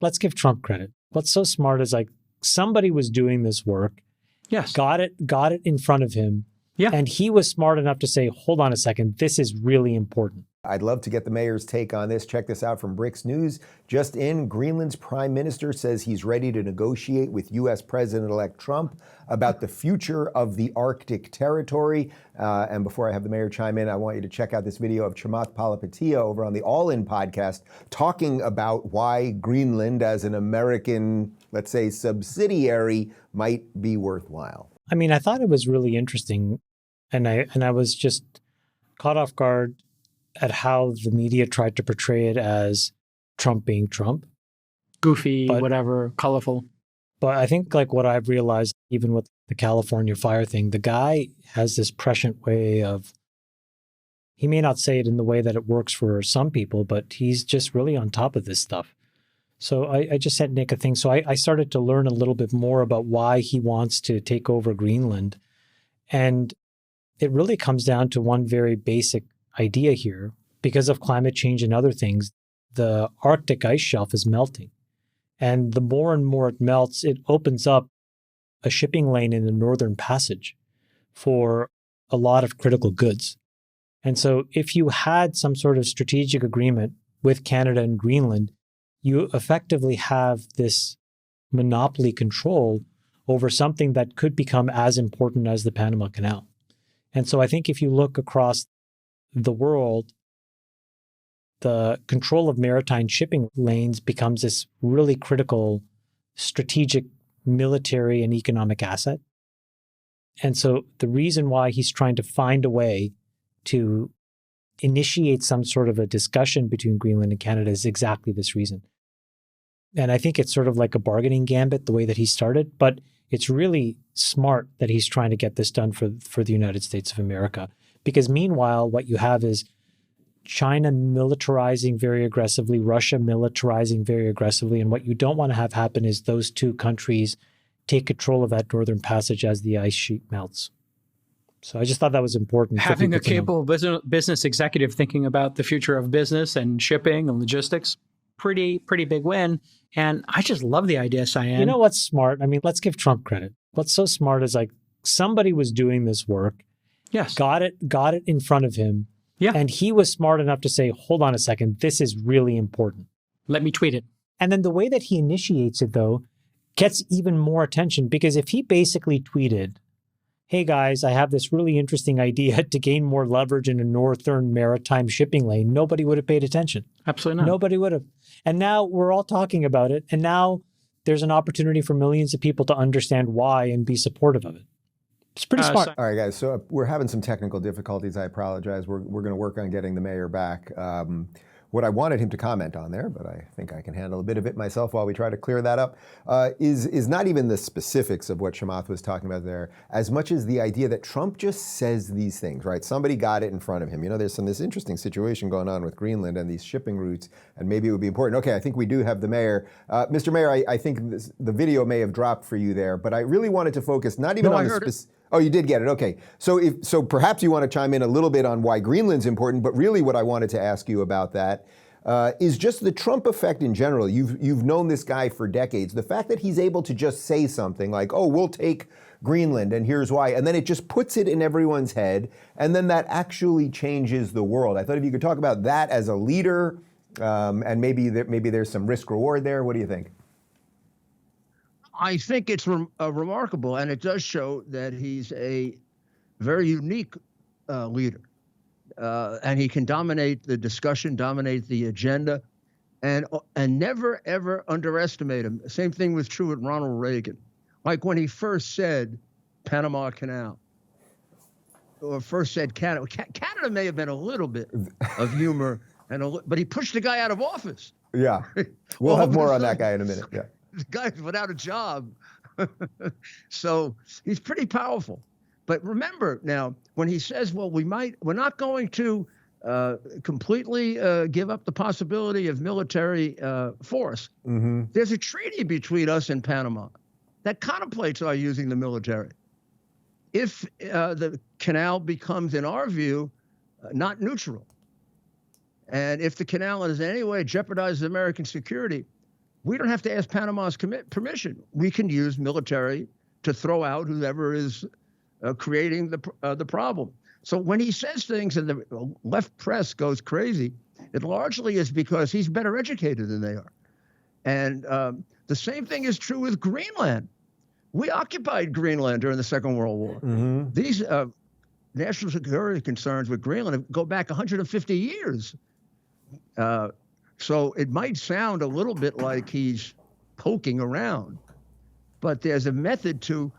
let's give Trump credit. What's so smart is like somebody was doing this work, Yes. got it in front of him, Yeah. and he was smart enough to say, hold on a second, this is really important. I'd love to get the mayor's take on this. Check this out from Bricks News. Just in, Greenland's prime minister says he's ready to negotiate with U.S. President-elect Trump about the future of the Arctic territory. And before I have the mayor chime in, I want you to check out this video of Chamath Palihapitiya over on the All In podcast talking about why Greenland as an American, let's say, subsidiary might be worthwhile. I mean, I thought it was really interesting, and I was just caught off guard at how the media tried to portray it as Trump being Trump. Goofy, whatever, colorful. But I think like what I've realized, even with the California fire thing, the guy has this prescient way of, he may not say it in the way that it works for some people, but he's just really on top of this stuff. So I just sent Nick a thing. So I started to learn a little bit more about why he wants to take over Greenland. And it really comes down to one very basic idea here. Because of climate change and other things, the Arctic ice shelf is melting. And the more and more it melts, it opens up a shipping lane in the Northern Passage for a lot of critical goods. And so if you had some sort of strategic agreement with Canada and Greenland, you effectively have this monopoly control over something that could become as important as the Panama Canal. And so I think if you look across the world, the control of maritime shipping lanes becomes this really critical strategic military and economic asset. And so the reason why he's trying to find a way to initiate some sort of a discussion between Greenland and Canada is exactly this reason. And I think it's sort of like a bargaining gambit, the way that he started, but it's really smart that he's trying to get this done for the United States of America. Because meanwhile, what you have is China militarizing very aggressively, Russia militarizing very aggressively. And what you don't want to have happen is those two countries take control of that Northern Passage as the ice sheet melts. So I just thought that was important. Having a capable business executive thinking about the future of business and shipping and logistics, pretty big win. And I just love the idea, Cyan. You know what's smart? I mean, let's give Trump credit. What's so smart is like somebody was doing this work, yes, got it in front of him, yeah, and he was smart enough to say, hold on a second, this is really important. Let me tweet it. And then the way that he initiates it, though, gets even more attention, because if he basically tweeted, hey guys, I have this really interesting idea to gain more leverage in a northern maritime shipping lane, nobody would have paid attention. Absolutely not. Nobody would have. And now we're all talking about it. And now there's an opportunity for millions of people to understand why and be supportive of it. It's pretty smart. All right, guys. So we're having some technical difficulties. I apologize. We're going to work on getting the mayor back. What I wanted him to comment on there, but I think I can handle a bit of it myself while we try to clear that up, is not even the specifics of what Chamath was talking about there, as much as the idea that Trump just says these things, right? Somebody got it in front of him. You know, there's this interesting situation going on with Greenland and these shipping routes, and maybe it would be important. Okay, I think we do have the mayor. Mr. Mayor, I think the video may have dropped for you there, but I really wanted to focus not even on the specific. Oh, you did get it. Okay. So perhaps you want to chime in a little bit on why Greenland's important, but really what I wanted to ask you about that is just the Trump effect in general. You've known this guy for decades. The fact that he's able to just say something like, oh, we'll take Greenland and here's why, and then it just puts it in everyone's head, and then that actually changes the world. I thought if you could talk about that as a leader, and maybe there's some risk reward there. What do you think? I think it's remarkable, and it does show that he's a very unique leader, and he can dominate the discussion, dominate the agenda, and never ever underestimate him. Same thing was true with Ronald Reagan. Like when he first said Panama Canal, or first said Canada. Canada may have been a little bit of humor, but he pushed the guy out of office. Yeah, we'll have more on that guy in a minute. Yeah. The guy's without a job. So he's pretty powerful. But remember now, when he says, well, we're not going to completely give up the possibility of military force. Mm-hmm. There's a treaty between us and Panama that contemplates our using the military. If the canal becomes, in our view, not neutral, and if the canal in any way jeopardizes American security, we don't have to ask Panama's permission. We can use military to throw out whoever is creating the problem. So when he says things and the left press goes crazy, it largely is because he's better educated than they are. And the same thing is true with Greenland. We occupied Greenland during the Second World War. Mm-hmm. These national security concerns with Greenland go back 150 years. So it might sound a little bit like he's poking around, but there's a method to,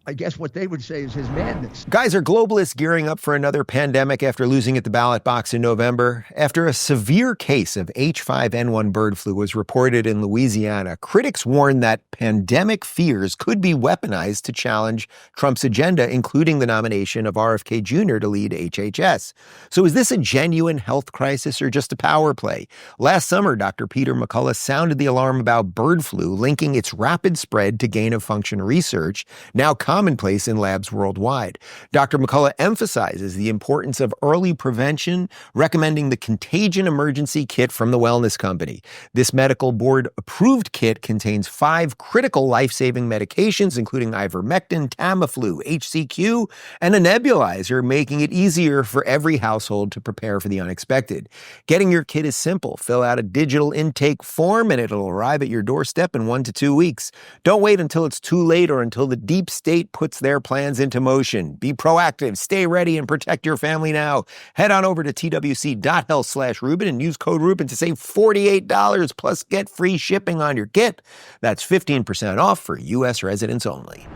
I guess what they would say is his madness. Guys, are globalists gearing up for another pandemic after losing at the ballot box in November? After a severe case of H5N1 bird flu was reported in Louisiana, critics warned that pandemic fears could be weaponized to challenge Trump's agenda, including the nomination of RFK Jr. to lead HHS. So is this a genuine health crisis or just a power play? Last summer, Dr. Peter McCullough sounded the alarm about bird flu, linking its rapid spread to gain-of-function research, now commonplace in labs worldwide. Dr. McCullough emphasizes the importance of early prevention, recommending the Contagion Emergency Kit from the Wellness Company. This medical board-approved kit contains 5 critical life-saving medications, including ivermectin, Tamiflu, HCQ, and a nebulizer, making it easier for every household to prepare for the unexpected. Getting your kit is simple. Fill out a digital intake form, and it'll arrive at your doorstep in 1 to 2 weeks. Don't wait until it's too late or until the deep state puts their plans into motion. Be proactive, stay ready, and protect your family now. Head on over to twc.health/Rubin and use code Rubin to save $48 plus get free shipping on your kit. That's 15% off for U.S. residents only.